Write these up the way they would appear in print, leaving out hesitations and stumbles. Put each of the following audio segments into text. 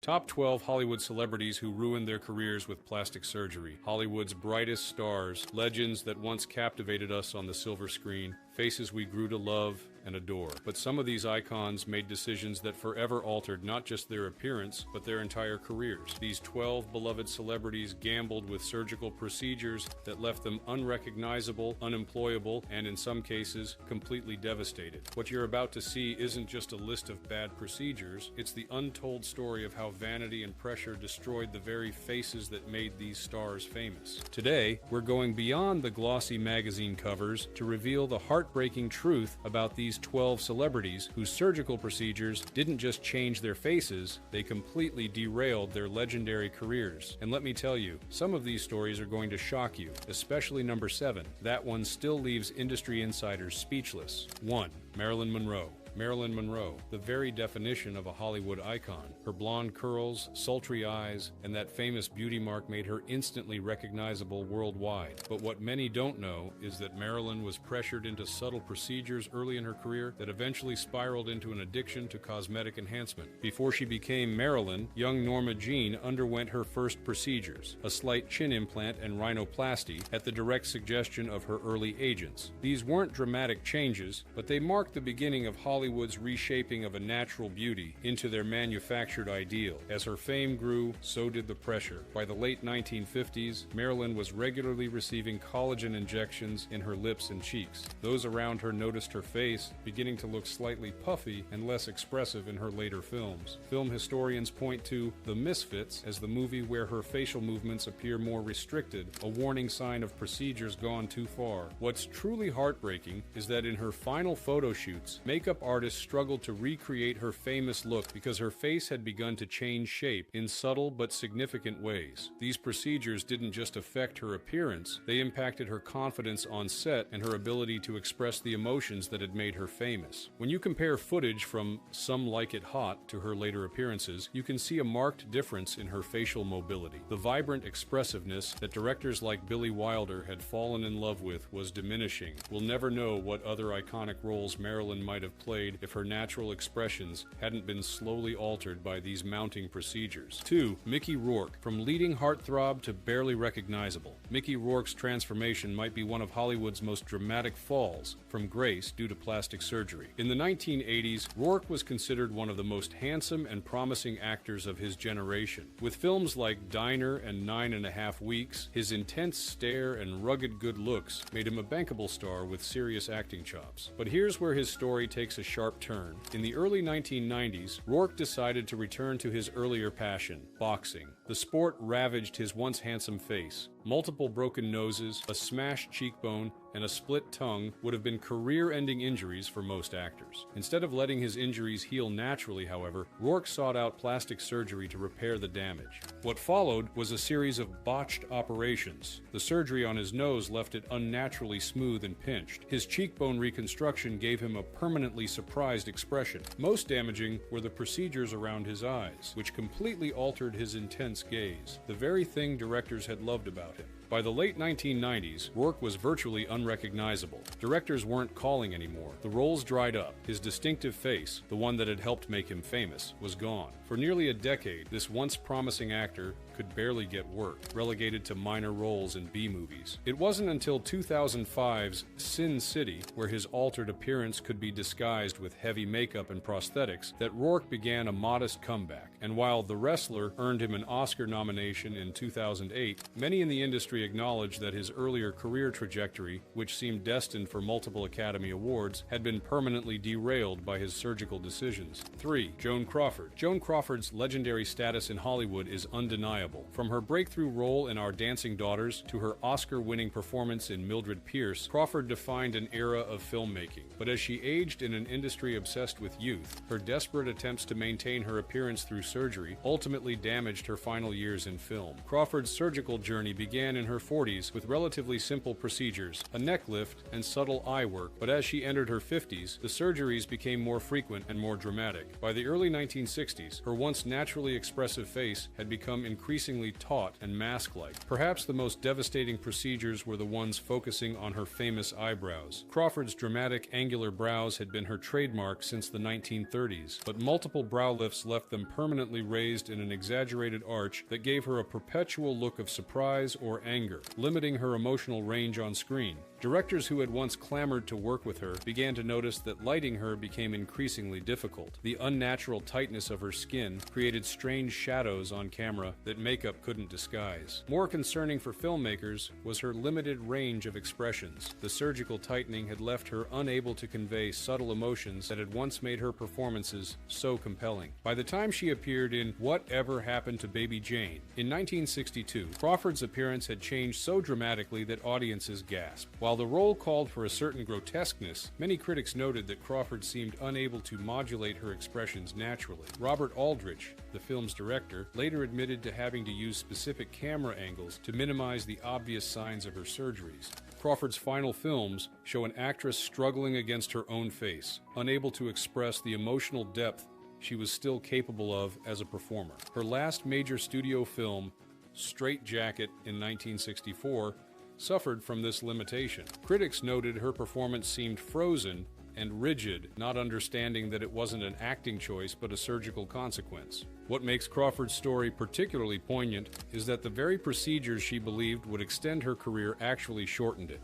Top 12 Hollywood celebrities who ruined their careers with plastic surgery. Hollywood's brightest stars, legends that once captivated us on the silver screen, faces we grew to love and adore. But some of these icons made decisions that forever altered not just their appearance, but their entire careers. These 12 beloved celebrities gambled with surgical procedures that left them unrecognizable, unemployable, and in some cases, completely devastated. What you're about to see isn't just a list of bad procedures, it's the untold story of how vanity and pressure destroyed the very faces that made these stars famous. Today, we're going beyond the glossy magazine covers to reveal the heartbreaking truth about these 12 celebrities whose surgical procedures didn't just change their faces, they completely derailed their legendary careers. And let me tell you, some of these stories are going to shock you, especially number 7. That one still leaves industry insiders speechless. 1. Marilyn Monroe. Marilyn Monroe, the very definition of a Hollywood icon. Her blonde curls, sultry eyes, and that famous beauty mark made her instantly recognizable worldwide. But what many don't know is that Marilyn was pressured into subtle procedures early in her career that eventually spiraled into an addiction to cosmetic enhancement. Before she became Marilyn, young Norma Jean underwent her first procedures, a slight chin implant and rhinoplasty, at the direct suggestion of her early agents. These weren't dramatic changes, but they marked the beginning of Hollywood's reshaping of a natural beauty into their manufactured ideal. As her fame grew, so did the pressure. By the late 1950s, Marilyn was regularly receiving collagen injections in her lips and cheeks. Those around her noticed her face beginning to look slightly puffy and less expressive in her later films. Film historians point to The Misfits as the movie where her facial movements appear more restricted, a warning sign of procedures gone too far. What's truly heartbreaking is that in her final photo shoots, makeup artists struggled to recreate her famous look because her face had begun to change shape in subtle but significant ways. These procedures didn't just affect her appearance, they impacted her confidence on set and her ability to express the emotions that had made her famous. When you compare footage from Some Like It Hot to her later appearances, you can see a marked difference in her facial mobility. The vibrant expressiveness that directors like Billy Wilder had fallen in love with was diminishing. We'll never know what other iconic roles Marilyn might have played if her natural expressions hadn't been slowly altered by these mounting procedures. 2. Mickey Rourke. From leading heartthrob to barely recognizable, Mickey Rourke's transformation might be one of Hollywood's most dramatic falls from grace due to plastic surgery. In the 1980s, Rourke was considered one of the most handsome and promising actors of his generation. With films like Diner and 9½ Weeks, his intense stare and rugged good looks made him a bankable star with serious acting chops. But here's where his story takes a sharp turn. In the early 1990s, Rourke decided to return to his earlier passion, boxing. The sport ravaged his once handsome face. Multiple broken noses, a smashed cheekbone, and a split tongue would have been career-ending injuries for most actors. Instead of letting his injuries heal naturally, however, Rourke sought out plastic surgery to repair the damage. What followed was a series of botched operations. The surgery on his nose left it unnaturally smooth and pinched. His cheekbone reconstruction gave him a permanently surprised expression. Most damaging were the procedures around his eyes, which completely altered his intense gaze, the very thing directors had loved about him. By the late 1990s, Rourke was virtually unrecognizable. Directors weren't calling anymore. The roles dried up. His distinctive face, the one that had helped make him famous, was gone. For nearly a decade, this once promising actor could barely get work, relegated to minor roles in B-movies. It wasn't until 2005's Sin City, where his altered appearance could be disguised with heavy makeup and prosthetics, that Rourke began a modest comeback. And while The Wrestler earned him an Oscar nomination in 2008, many in the industry acknowledged that his earlier career trajectory, which seemed destined for multiple Academy Awards, had been permanently derailed by his surgical decisions. 3. Joan Crawford. Joan Crawford's legendary status in Hollywood is undeniable. From her breakthrough role in Our Dancing Daughters to her Oscar-winning performance in Mildred Pierce, Crawford defined an era of filmmaking. But as she aged in an industry obsessed with youth, her desperate attempts to maintain her appearance through surgery ultimately damaged her final years in film. Crawford's surgical journey began in her 40s with relatively simple procedures, a neck lift, and subtle eye work, but as she entered her 50s, the surgeries became more frequent and more dramatic. By the early 1960s, her once naturally expressive face had become increasingly taut and mask-like. Perhaps the most devastating procedures were the ones focusing on her famous eyebrows. Crawford's dramatic angular brows had been her trademark since the 1930s, but multiple brow lifts left them permanently raised in an exaggerated arch that gave her a perpetual look of surprise or anger, limiting her emotional range on screen. Directors who had once clamored to work with her began to notice that lighting her became increasingly difficult. The unnatural tightness of her skin created strange shadows on camera that makeup couldn't disguise. More concerning for filmmakers was her limited range of expressions. The surgical tightening had left her unable to convey subtle emotions that had once made her performances so compelling. By the time she appeared in Whatever Happened to Baby Jane in 1962, Crawford's appearance had changed so dramatically that audiences gasped. While the role called for a certain grotesqueness, many critics noted that Crawford seemed unable to modulate her expressions naturally. Robert Aldrich, the film's director, later admitted to having to use specific camera angles to minimize the obvious signs of her surgeries. Crawford's final films show an actress struggling against her own face, unable to express the emotional depth she was still capable of as a performer. Her last major studio film, Straight Jacket in 1964, suffered from this limitation. Critics noted her performance seemed frozen and rigid, not understanding that it wasn't an acting choice but a surgical consequence. What makes Crawford's story particularly poignant is that the very procedures she believed would extend her career actually shortened it.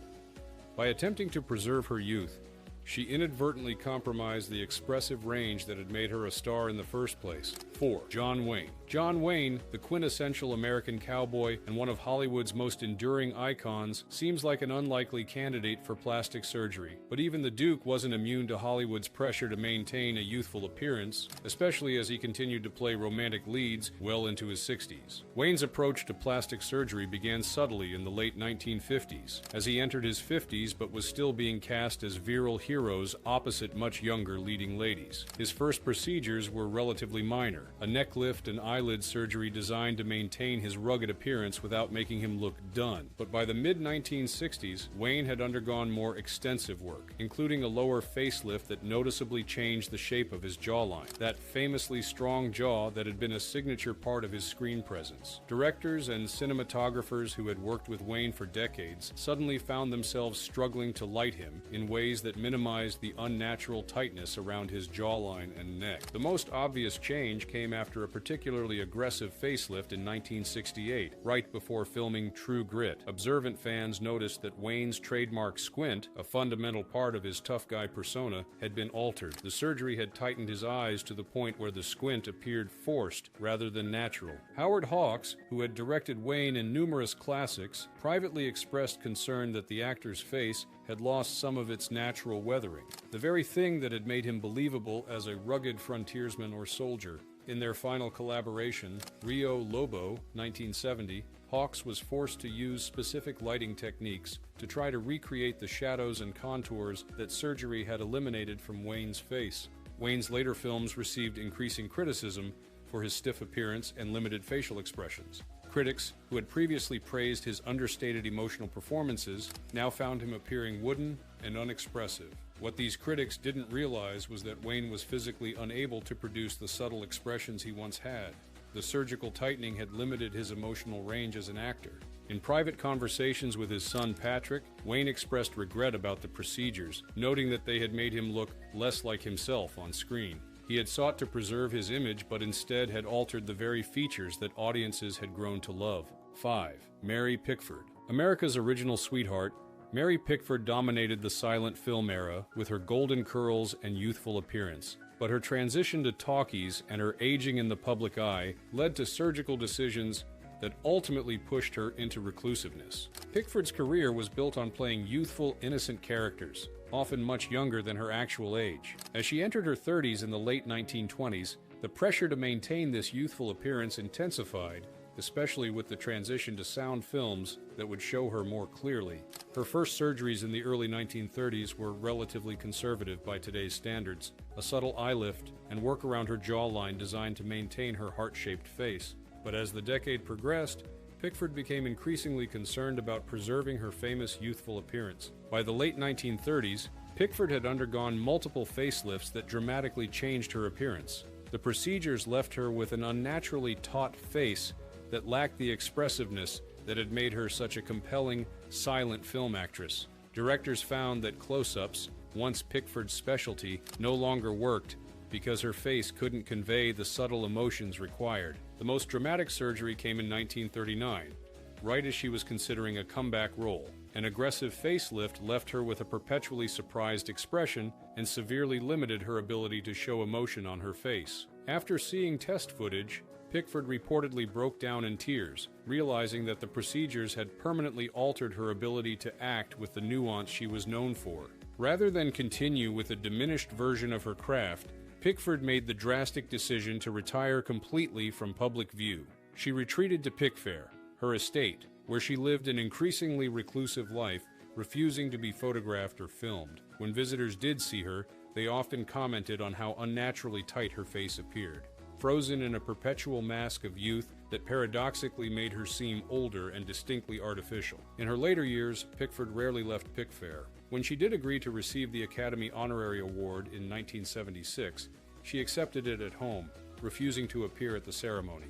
By attempting to preserve her youth, she inadvertently compromised the expressive range that had made her a star in the first place. 4. John Wayne. John Wayne, the quintessential American cowboy and one of Hollywood's most enduring icons, seems like an unlikely candidate for plastic surgery. But even the Duke wasn't immune to Hollywood's pressure to maintain a youthful appearance, especially as he continued to play romantic leads well into his 60s. Wayne's approach to plastic surgery began subtly in the late 1950s, as he entered his 50s but was still being cast as virile heroes opposite much younger leading ladies. His first procedures were relatively minor, a neck lift and eyelid surgery designed to maintain his rugged appearance without making him look done. But by the mid-1960s, Wayne had undergone more extensive work, including a lower facelift that noticeably changed the shape of his jawline, that famously strong jaw that had been a signature part of his screen presence. Directors and cinematographers who had worked with Wayne for decades suddenly found themselves struggling to light him in ways that minimized the unnatural tightness around his jawline and neck. The most obvious change came after a particularly aggressive facelift in 1968, right before filming True Grit. Observant fans noticed that Wayne's trademark squint, a fundamental part of his tough guy persona, had been altered. The surgery had tightened his eyes to the point where the squint appeared forced rather than natural. Howard Hawks, who had directed Wayne in numerous classics, privately expressed concern that the actor's face had lost some of its natural weathering, the very thing that had made him believable as a rugged frontiersman or soldier. In their final collaboration, Rio Lobo, 1970, Hawks was forced to use specific lighting techniques to try to recreate the shadows and contours that surgery had eliminated from Wayne's face. Wayne's later films received increasing criticism for his stiff appearance and limited facial expressions. Critics, who had previously praised his understated emotional performances, now found him appearing wooden and unexpressive. What these critics didn't realize was that Wayne was physically unable to produce the subtle expressions he once had. The surgical tightening had limited his emotional range as an actor. In private conversations with his son Patrick, Wayne expressed regret about the procedures, noting that they had made him look less like himself on screen. He had sought to preserve his image, but instead had altered the very features that audiences had grown to love. 5. Mary Pickford. America's original sweetheart, Mary Pickford dominated the silent film era with her golden curls and youthful appearance. But her transition to talkies and her aging in the public eye led to surgical decisions that ultimately pushed her into reclusiveness. Pickford's career was built on playing youthful, innocent characters, often much younger than her actual age. As she entered her 30s in the late 1920s, the pressure to maintain this youthful appearance intensified, especially with the transition to sound films that would show her more clearly. Her first surgeries in the early 1930s were relatively conservative by today's standards, a subtle eye lift and work around her jawline designed to maintain her heart-shaped face. But as the decade progressed, Pickford became increasingly concerned about preserving her famous youthful appearance. By the late 1930s, Pickford had undergone multiple facelifts that dramatically changed her appearance. The procedures left her with an unnaturally taut face that lacked the expressiveness that had made her such a compelling, silent film actress. Directors found that close-ups, once Pickford's specialty, no longer worked because her face couldn't convey the subtle emotions required. The most dramatic surgery came in 1939, right as she was considering a comeback role. An aggressive facelift left her with a perpetually surprised expression and severely limited her ability to show emotion on her face. After seeing test footage, Pickford reportedly broke down in tears, realizing that the procedures had permanently altered her ability to act with the nuance she was known for. Rather than continue with a diminished version of her craft, Pickford made the drastic decision to retire completely from public view. She retreated to Pickfair, her estate, where she lived an increasingly reclusive life, refusing to be photographed or filmed. When visitors did see her, they often commented on how unnaturally tight her face appeared, frozen in a perpetual mask of youth that paradoxically made her seem older and distinctly artificial. In her later years, Pickford rarely left Pickfair. When she did agree to receive the Academy Honorary Award in 1976, she accepted it at home, refusing to appear at the ceremony.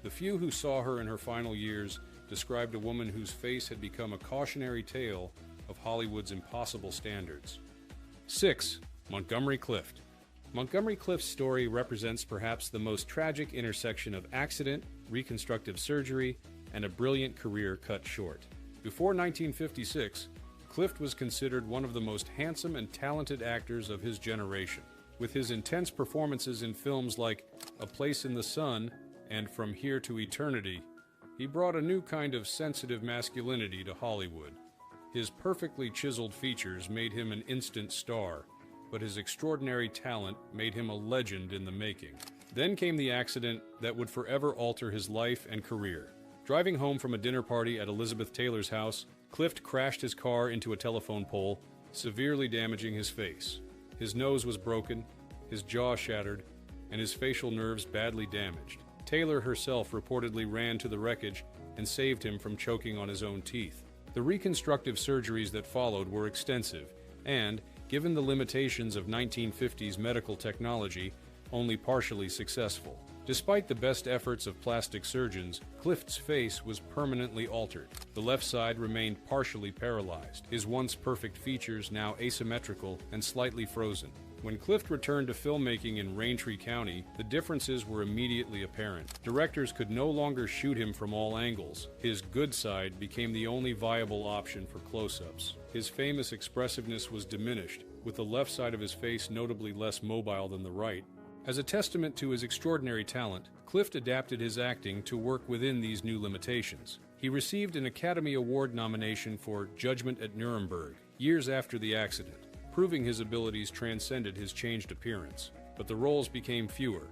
The few who saw her in her final years described a woman whose face had become a cautionary tale of Hollywood's impossible standards. 6. Montgomery Clift. Montgomery Clift's story represents perhaps the most tragic intersection of accident, reconstructive surgery, and a brilliant career cut short. Before 1956, Clift was considered one of the most handsome and talented actors of his generation. With his intense performances in films like A Place in the Sun and From Here to Eternity, he brought a new kind of sensitive masculinity to Hollywood. His perfectly chiseled features made him an instant star, but his extraordinary talent made him a legend in the making. Then came the accident that would forever alter his life and career. Driving home from a dinner party at Elizabeth Taylor's house, Clift crashed his car into a telephone pole, severely damaging his face. His nose was broken, his jaw shattered, and his facial nerves badly damaged. Taylor herself reportedly ran to the wreckage and saved him from choking on his own teeth. The reconstructive surgeries that followed were extensive and, given the limitations of 1950s medical technology, only partially successful. Despite the best efforts of plastic surgeons, Clift's face was permanently altered. The left side remained partially paralyzed, his once perfect features now asymmetrical and slightly frozen. When Clift returned to filmmaking in Raintree County, the differences were immediately apparent. Directors could no longer shoot him from all angles. His good side became the only viable option for close-ups. His famous expressiveness was diminished, with the left side of his face notably less mobile than the right. As a testament to his extraordinary talent, Clift adapted his acting to work within these new limitations. He received an Academy Award nomination for Judgment at Nuremberg, years after the accident, proving his abilities transcended his changed appearance. But the roles became fewer,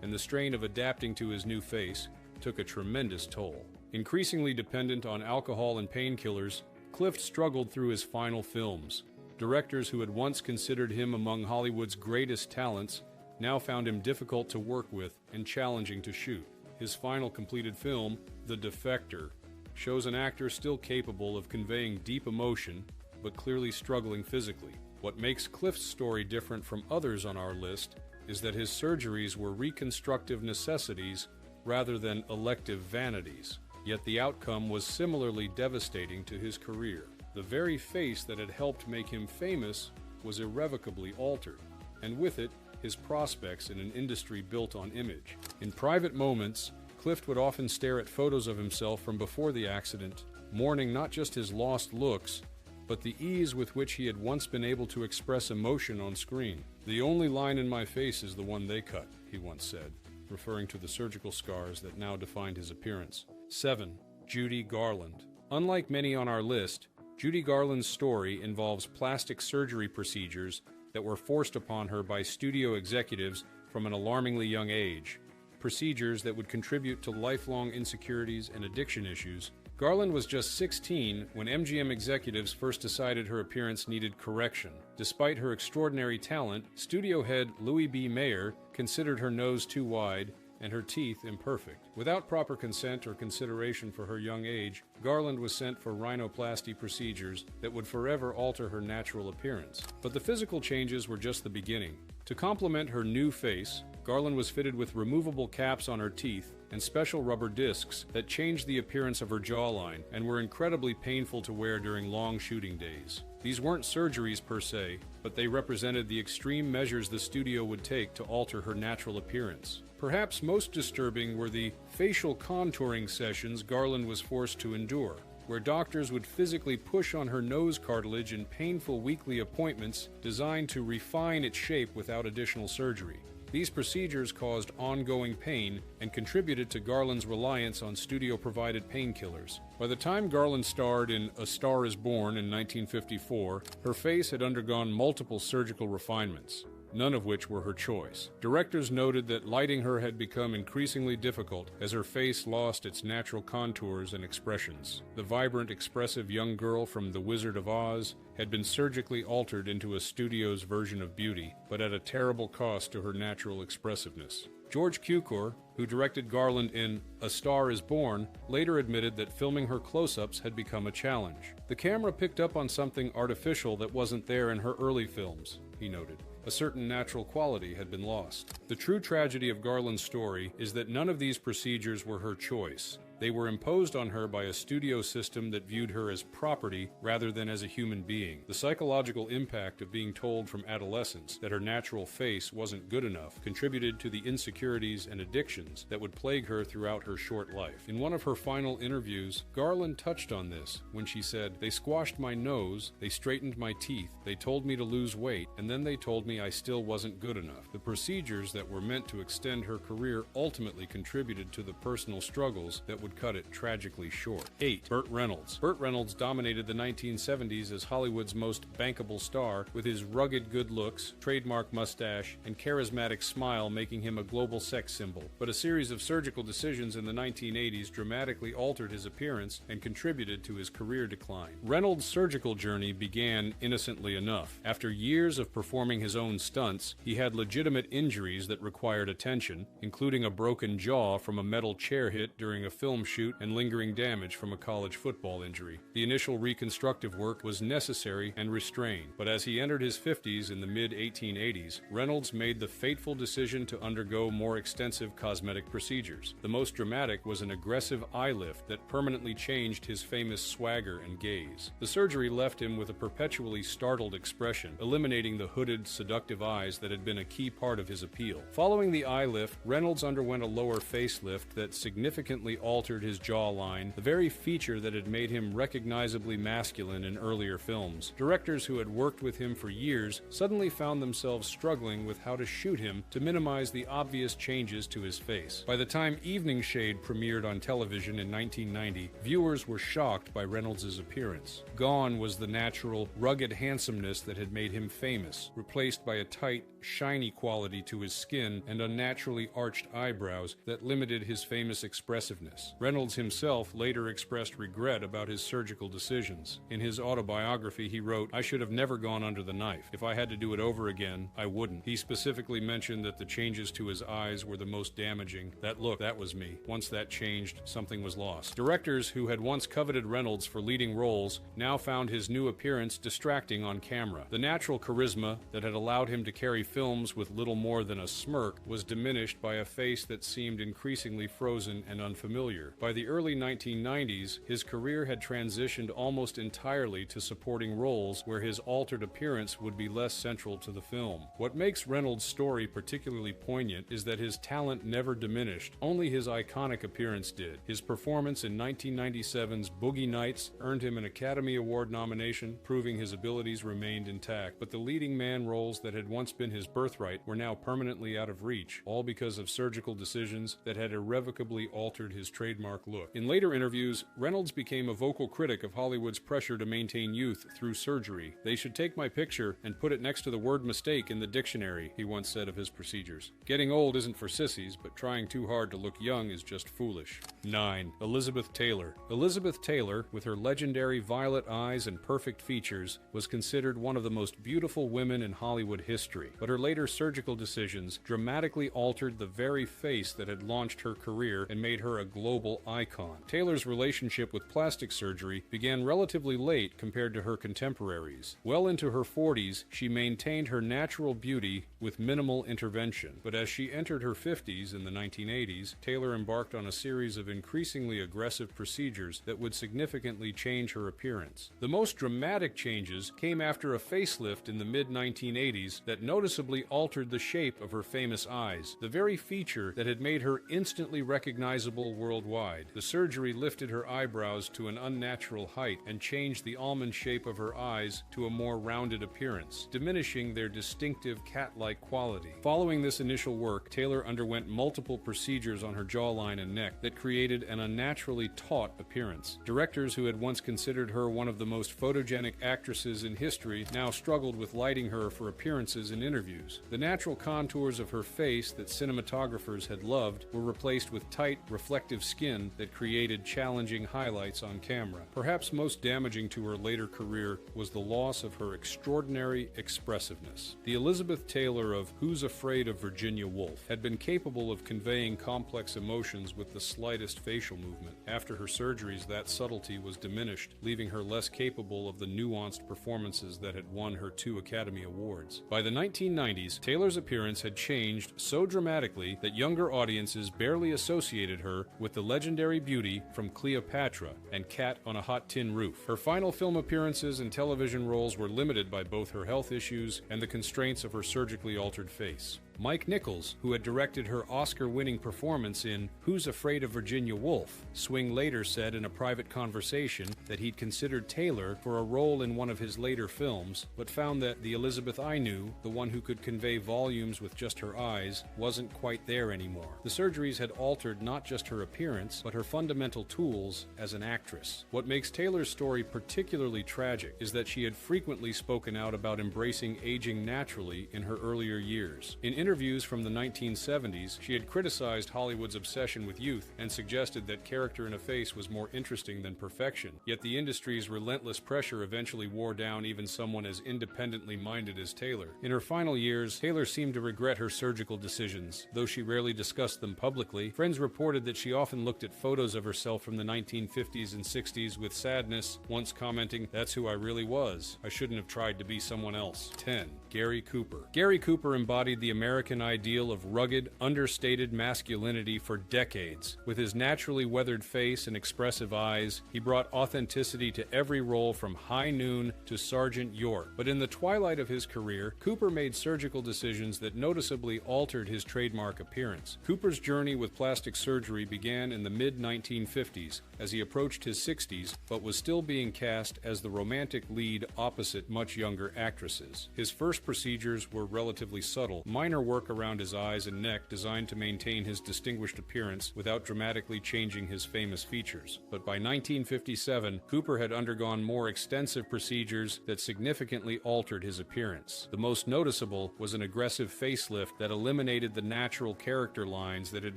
and the strain of adapting to his new face took a tremendous toll. Increasingly dependent on alcohol and painkillers, Clift struggled through his final films. Directors who had once considered him among Hollywood's greatest talents now found him difficult to work with and challenging to shoot. His final completed film, The Defector, shows an actor still capable of conveying deep emotion, but clearly struggling physically. What makes Clift's story different from others on our list is that his surgeries were reconstructive necessities rather than elective vanities. Yet the outcome was similarly devastating to his career. The very face that had helped make him famous was irrevocably altered, and with it, his prospects in an industry built on image. In private moments, Clift would often stare at photos of himself from before the accident, mourning not just his lost looks, but the ease with which he had once been able to express emotion on screen. "The only line in my face is the one they cut," he once said, referring to the surgical scars that now defined his appearance. 7. Judy Garland. Unlike many on our list, Judy Garland's story involves plastic surgery procedures that were forced upon her by studio executives from an alarmingly young age, procedures that would contribute to lifelong insecurities and addiction issues. Garland was just 16 when MGM executives first decided her appearance needed correction. Despite her extraordinary talent, studio head Louis B. Mayer considered her nose too wide and her teeth imperfect. Without proper consent or consideration for her young age, Garland was sent for rhinoplasty procedures that would forever alter her natural appearance. But the physical changes were just the beginning. To complement her new face, Garland was fitted with removable caps on her teeth and special rubber discs that changed the appearance of her jawline and were incredibly painful to wear during long shooting days. These weren't surgeries per se, but they represented the extreme measures the studio would take to alter her natural appearance. Perhaps most disturbing were the facial contouring sessions Garland was forced to endure, where doctors would physically push on her nose cartilage in painful weekly appointments designed to refine its shape without additional surgery. These procedures caused ongoing pain and contributed to Garland's reliance on studio-provided painkillers. By the time Garland starred in A Star is Born in 1954, her face had undergone multiple surgical refinements, none of which were her choice. Directors noted that lighting her had become increasingly difficult as her face lost its natural contours and expressions. The vibrant, expressive young girl from The Wizard of Oz had been surgically altered into a studio's version of beauty, but at a terrible cost to her natural expressiveness. George Cukor, who directed Garland in A Star is Born, later admitted that filming her close-ups had become a challenge. The camera picked up on something artificial that wasn't there in her early films, he noted. A certain natural quality had been lost. The true tragedy of Garland's story is that none of these procedures were her choice. They were imposed on her by a studio system that viewed her as property rather than as a human being. The psychological impact of being told from adolescence that her natural face wasn't good enough contributed to the insecurities and addictions that would plague her throughout her short life. In one of her final interviews, Garland touched on this when she said, "They squashed my nose, they straightened my teeth, they told me to lose weight, and then they told me I still wasn't good enough." The procedures that were meant to extend her career ultimately contributed to the personal struggles that would cut it tragically short. 8. Burt Reynolds. Burt Reynolds dominated the 1970s as Hollywood's most bankable star, with his rugged good looks, trademark mustache, and charismatic smile making him a global sex symbol. But a series of surgical decisions in the 1980s dramatically altered his appearance and contributed to his career decline. Reynolds' surgical journey began innocently enough. After years of performing his own stunts, he had legitimate injuries that required attention, including a broken jaw from a metal chair hit during a film shoot and lingering damage from a college football injury. The initial reconstructive work was necessary and restrained, but as he entered his 50s in the mid-1880s, Reynolds made the fateful decision to undergo more extensive cosmetic procedures. The most dramatic was an aggressive eye lift that permanently changed his famous swagger and gaze. The surgery left him with a perpetually startled expression, eliminating the hooded, seductive eyes that had been a key part of his appeal. Following the eye lift, Reynolds underwent a lower facelift that significantly altered his jawline, the very feature that had made him recognizably masculine in earlier films. Directors who had worked with him for years suddenly found themselves struggling with how to shoot him to minimize the obvious changes to his face. By the time Evening Shade premiered on television in 1990, viewers were shocked by Reynolds' appearance. Gone was the natural, rugged handsomeness that had made him famous, replaced by a tight, shiny quality to his skin and unnaturally arched eyebrows that limited his famous expressiveness. Reynolds himself later expressed regret about his surgical decisions. In his autobiography, he wrote, "I should have never gone under the knife. If I had to do it over again, I wouldn't." He specifically mentioned that the changes to his eyes were the most damaging. "That look, that was me. Once that changed, something was lost." Directors who had once coveted Reynolds for leading roles now found his new appearance distracting on camera. The natural charisma that had allowed him to carry films with little more than a smirk was diminished by a face that seemed increasingly frozen and unfamiliar. By the early 1990s, his career had transitioned almost entirely to supporting roles where his altered appearance would be less central to the film. What makes Reynolds' story particularly poignant is that his talent never diminished, only his iconic appearance did. His performance in 1997's Boogie Nights earned him an Academy Award nomination, proving his abilities remained intact. But the leading man roles that had once been his birthright were now permanently out of reach, all because of surgical decisions that had irrevocably altered his trademark trademark look. In later interviews, Reynolds became a vocal critic of Hollywood's pressure to maintain youth through surgery. "They should take my picture and put it next to the word mistake in the dictionary," he once said of his procedures. Getting old isn't for sissies, but trying too hard to look young is just foolish. 9. Elizabeth Taylor. Elizabeth Taylor, with her legendary violet eyes and perfect features, was considered one of the most beautiful women in Hollywood history, but her later surgical decisions dramatically altered the very face that had launched her career and made her a global icon. Taylor's relationship with plastic surgery began relatively late compared to her contemporaries. Well into her 40s, she maintained her natural beauty with minimal intervention, but as she entered her 50s in the 1980s, Taylor embarked on a series of increasingly aggressive procedures that would significantly change her appearance. The most dramatic changes came after a facelift in the mid-1980s that noticeably altered the shape of her famous eyes, the very feature that had made her instantly recognizable worldwide. The surgery lifted her eyebrows to an unnatural height and changed the almond shape of her eyes to a more rounded appearance, diminishing their distinctive cat-like quality. Following this initial work, Taylor underwent multiple procedures on her jawline and neck that created an unnaturally taut appearance. Directors who had once considered her one of the most photogenic actresses in history now struggled with lighting her for appearances in interviews. The natural contours of her face that cinematographers had loved were replaced with tight, reflective skin that created challenging highlights on camera. Perhaps most damaging to her later career was the loss of her extraordinary expressiveness. The Elizabeth Taylor of Who's Afraid of Virginia Woolf had been capable of conveying complex emotions with the slightest facial movement. After her surgeries, that subtlety was diminished, leaving her less capable of the nuanced performances that had won her 2 Academy Awards. By the 1990s, Taylor's appearance had changed so dramatically that younger audiences barely associated her with the legendary beauty from Cleopatra and Cat on a Hot Tin Roof. Her final film appearances and television roles were limited by both her health issues and the constraints of her surgically altered face. Mike Nichols, who had directed her Oscar-winning performance in Who's Afraid of Virginia Woolf, Swing later said in a private conversation that he'd considered Taylor for a role in one of his later films, but found that the Elizabeth I knew, the one who could convey volumes with just her eyes, wasn't quite there anymore. The surgeries had altered not just her appearance, but her fundamental tools as an actress. What makes Taylor's story particularly tragic is that she had frequently spoken out about embracing aging naturally in her earlier years. In interviews from the 1970s, she had criticized Hollywood's obsession with youth and suggested that character in a face was more interesting than perfection. Yet the industry's relentless pressure eventually wore down even someone as independently minded as Taylor. In her final years, Taylor seemed to regret her surgical decisions. Though she rarely discussed them publicly, friends reported that she often looked at photos of herself from the 1950s and 60s with sadness, once commenting, "That's who I really was. I shouldn't have tried to be someone else." 10. Gary Cooper. Gary Cooper embodied the American ideal of rugged, understated masculinity for decades. With his naturally weathered face and expressive eyes, he brought authenticity to every role from High Noon to Sergeant York. But in the twilight of his career, Cooper made surgical decisions that noticeably altered his trademark appearance. Cooper's journey with plastic surgery began in the mid-1950s as he approached his 60s, but was still being cast as the romantic lead opposite much younger actresses. His first procedures were relatively subtle, minor work around his eyes and neck designed to maintain his distinguished appearance without dramatically changing his famous features. But by 1957, Cooper had undergone more extensive procedures that significantly altered his appearance. The most noticeable was an aggressive facelift that eliminated the natural character lines that had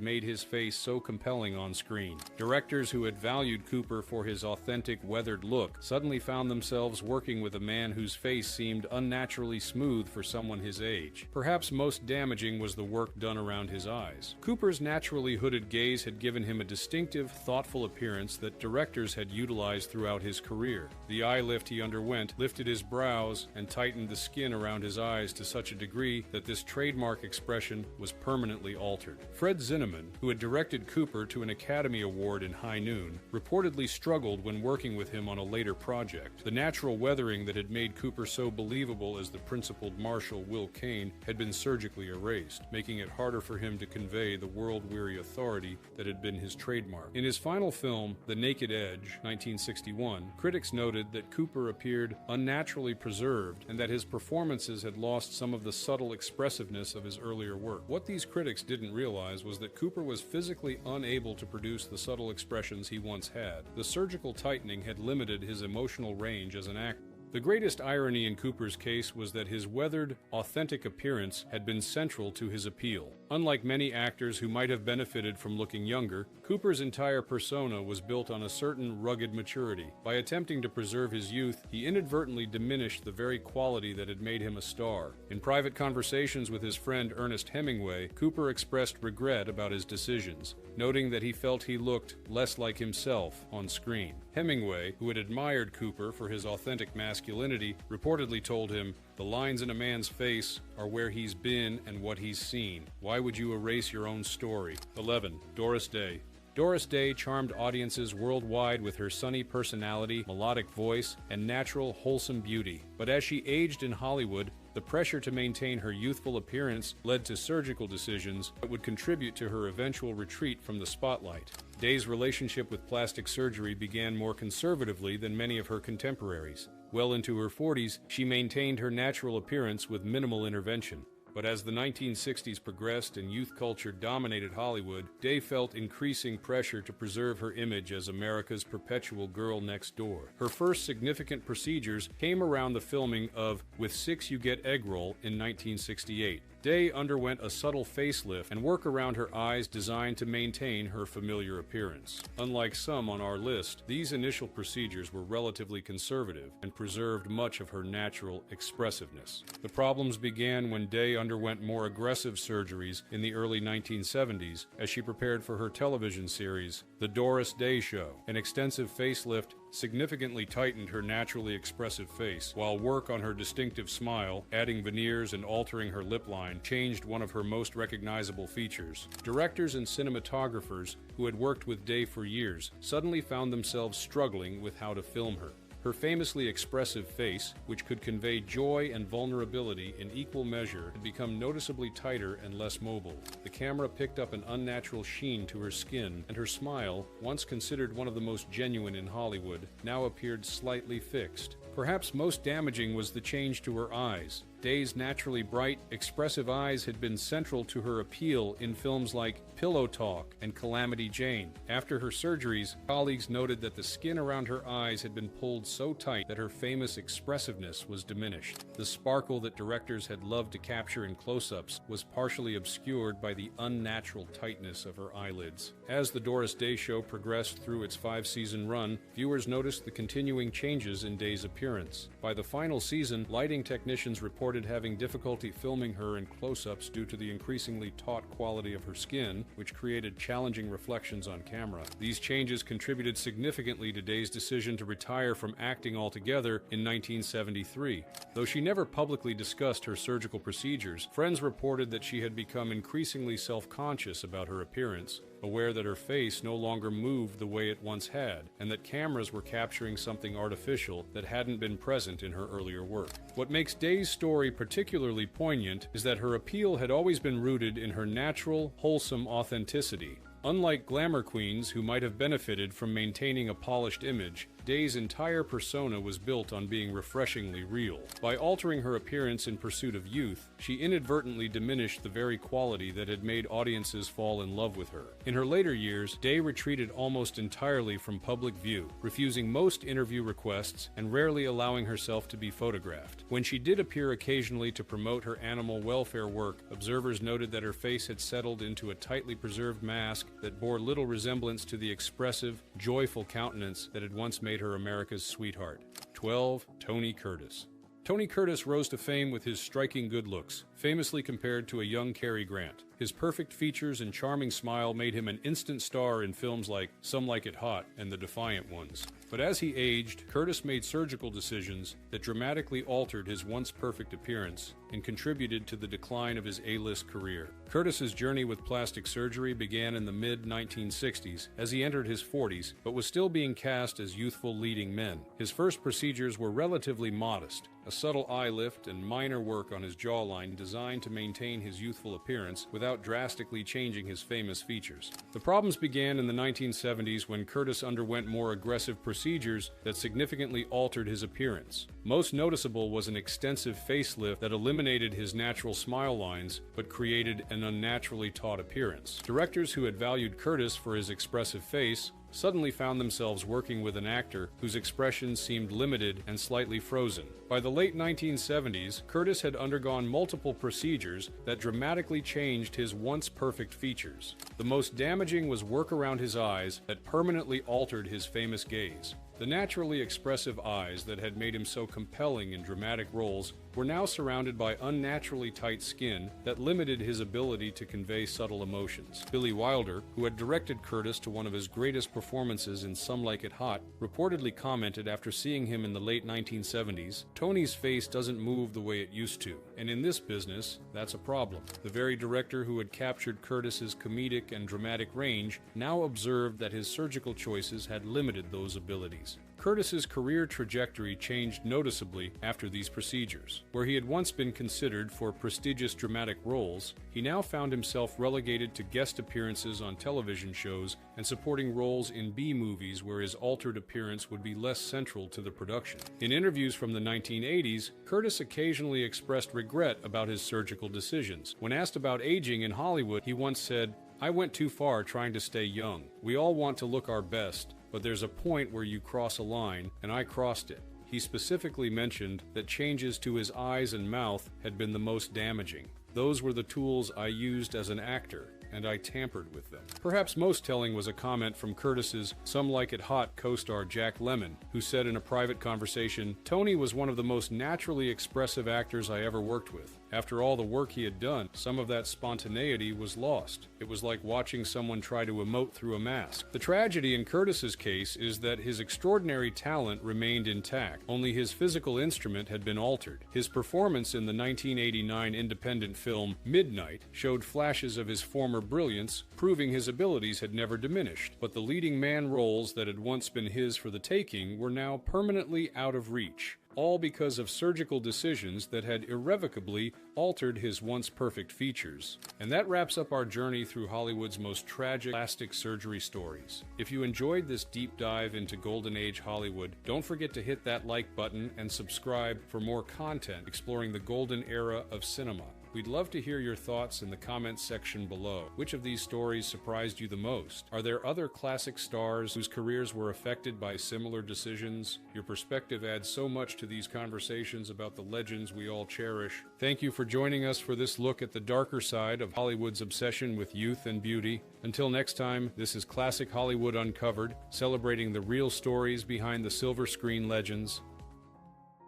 made his face so compelling on screen. Directors who had valued Cooper for his authentic, weathered look suddenly found themselves working with a man whose face seemed unnaturally smooth for someone his age. Perhaps most damaging was the work done around his eyes. Cooper's naturally hooded gaze had given him a distinctive, thoughtful appearance that directors had utilized throughout his career. The eye lift he underwent lifted his brows and tightened the skin around his eyes to such a degree that this trademark expression was permanently altered. Fred Zinnemann, who had directed Cooper to an Academy Award in High Noon, reportedly struggled when working with him on a later project. The natural weathering that had made Cooper so believable as the principal crippled Marshal Will Kane had been surgically erased, making it harder for him to convey the world-weary authority that had been his trademark. In his final film, The Naked Edge, 1961, critics noted that Cooper appeared unnaturally preserved and that his performances had lost some of the subtle expressiveness of his earlier work. What these critics didn't realize was that Cooper was physically unable to produce the subtle expressions he once had. The surgical tightening had limited his emotional range as an actor. The greatest irony in Cooper's case was that his weathered, authentic appearance had been central to his appeal. Unlike many actors who might have benefited from looking younger, Cooper's entire persona was built on a certain rugged maturity. By attempting to preserve his youth, he inadvertently diminished the very quality that had made him a star. In private conversations with his friend Ernest Hemingway, Cooper expressed regret about his decisions, noting that he felt he looked less like himself on screen. Hemingway, who had admired Cooper for his authentic masculinity, reportedly told him, "The lines in a man's face are where he's been and what he's seen. Why would you erase your own story?" 11. Doris Day. Doris Day charmed audiences worldwide with her sunny personality, melodic voice, and natural, wholesome beauty. But as she aged in Hollywood, the pressure to maintain her youthful appearance led to surgical decisions that would contribute to her eventual retreat from the spotlight. Day's relationship with plastic surgery began more conservatively than many of her contemporaries. Well into her 40s, she maintained her natural appearance with minimal intervention. But as the 1960s progressed and youth culture dominated Hollywood, Day felt increasing pressure to preserve her image as America's perpetual girl next door. Her first significant procedures came around the filming of With Six You Get Egg Roll in 1968. Day underwent a subtle facelift and work around her eyes designed to maintain her familiar appearance. Unlike some on our list, these initial procedures were relatively conservative and preserved much of her natural expressiveness. The problems began when Day underwent more aggressive surgeries in the early 1970s as she prepared for her television series, The Doris Day Show. An extensive facelift significantly tightened her naturally expressive face, while work on her distinctive smile, adding veneers and altering her lip line, changed one of her most recognizable features. Directors and cinematographers who had worked with Day for years suddenly found themselves struggling with how to film her. Her famously expressive face, which could convey joy and vulnerability in equal measure, had become noticeably tighter and less mobile. The camera picked up an unnatural sheen to her skin, and her smile, once considered one of the most genuine in Hollywood, now appeared slightly fixed. Perhaps most damaging was the change to her eyes. Day's naturally bright, expressive eyes had been central to her appeal in films like Pillow Talk and Calamity Jane. After her surgeries, colleagues noted that the skin around her eyes had been pulled so tight that her famous expressiveness was diminished. The sparkle that directors had loved to capture in close-ups was partially obscured by the unnatural tightness of her eyelids. As The Doris Day Show progressed through its 5-season run, viewers noticed the continuing changes in Day's appearance. By the final season, lighting technicians reported having difficulty filming her in close-ups due to the increasingly taut quality of her skin, which created challenging reflections on camera. These changes contributed significantly to Day's decision to retire from acting altogether in 1973. Though she never publicly discussed her surgical procedures, friends reported that she had become increasingly self-conscious about her appearance, aware that her face no longer moved the way it once had, and that cameras were capturing something artificial that hadn't been present in her earlier work. What makes Day's story particularly poignant is that her appeal had always been rooted in her natural, wholesome authenticity. Unlike glamour queens who might have benefited from maintaining a polished image, Day's entire persona was built on being refreshingly real. By altering her appearance in pursuit of youth, she inadvertently diminished the very quality that had made audiences fall in love with her. In her later years, Day retreated almost entirely from public view, refusing most interview requests and rarely allowing herself to be photographed. When she did appear occasionally to promote her animal welfare work, observers noted that her face had settled into a tightly preserved mask that bore little resemblance to the expressive, joyful countenance that had once made her America's sweetheart. 12. Tony Curtis. Tony Curtis rose to fame with his striking good looks, famously compared to a young Cary Grant. His perfect features and charming smile made him an instant star in films like Some Like It Hot and The Defiant Ones. But as he aged, Curtis made surgical decisions that dramatically altered his once perfect appearance and contributed to the decline of his A-list career. Curtis's journey with plastic surgery began in the mid-1960s as he entered his 40s, but was still being cast as youthful leading men. His first procedures were relatively modest, a subtle eye lift and minor work on his jawline designed to maintain his youthful appearance without drastically changing his famous features. The problems began in the 1970s when Curtis underwent more aggressive procedures that significantly altered his appearance. Most noticeable was an extensive facelift that eliminated his natural smile lines but created an unnaturally taut appearance. Directors who had valued Curtis for his expressive face suddenly found themselves working with an actor whose expressions seemed limited and slightly frozen. By the late 1970s, Curtis had undergone multiple procedures that dramatically changed his once perfect features. The most damaging was work around his eyes that permanently altered his famous gaze. The naturally expressive eyes that had made him so compelling in dramatic roles were now surrounded by unnaturally tight skin that limited his ability to convey subtle emotions. Billy Wilder, who had directed Curtis to one of his greatest performances in Some Like It Hot, reportedly commented after seeing him in the late 1970s, "Tony's face doesn't move the way it used to, and in this business, that's a problem." The very director who had captured Curtis's comedic and dramatic range now observed that his surgical choices had limited those abilities. Curtis's career trajectory changed noticeably after these procedures. Where he had once been considered for prestigious dramatic roles, he now found himself relegated to guest appearances on television shows and supporting roles in B-movies where his altered appearance would be less central to the production. In interviews from the 1980s, Curtis occasionally expressed regret about his surgical decisions. When asked about aging in Hollywood, he once said, "I went too far trying to stay young. We all want to look our best, but there's a point where you cross a line, and I crossed it." He specifically mentioned that changes to his eyes and mouth had been the most damaging. "Those were the tools I used as an actor, and I tampered with them." Perhaps most telling was a comment from Curtis's Some Like It Hot co-star Jack Lemmon, who said in a private conversation, "Tony was one of the most naturally expressive actors I ever worked with. After all the work he had done, some of that spontaneity was lost. It was like watching someone try to emote through a mask." The tragedy in Curtis's case is that his extraordinary talent remained intact, only his physical instrument had been altered. His performance in the 1989 independent film Midnight showed flashes of his former brilliance, proving his abilities had never diminished. But the leading man roles that had once been his for the taking were now permanently out of reach, all because of surgical decisions that had irrevocably altered his once perfect features. And that wraps up our journey through Hollywood's most tragic plastic surgery stories. If you enjoyed this deep dive into Golden Age Hollywood, don't forget to hit that like button and subscribe for more content exploring the golden era of cinema. We'd love to hear your thoughts in the comments section below. Which of these stories surprised you the most? Are there other classic stars whose careers were affected by similar decisions? Your perspective adds so much to these conversations about the legends we all cherish. Thank you for joining us for this look at the darker side of Hollywood's obsession with youth and beauty. Until next time, this is Classic Hollywood Uncovered, celebrating the real stories behind the silver screen legends.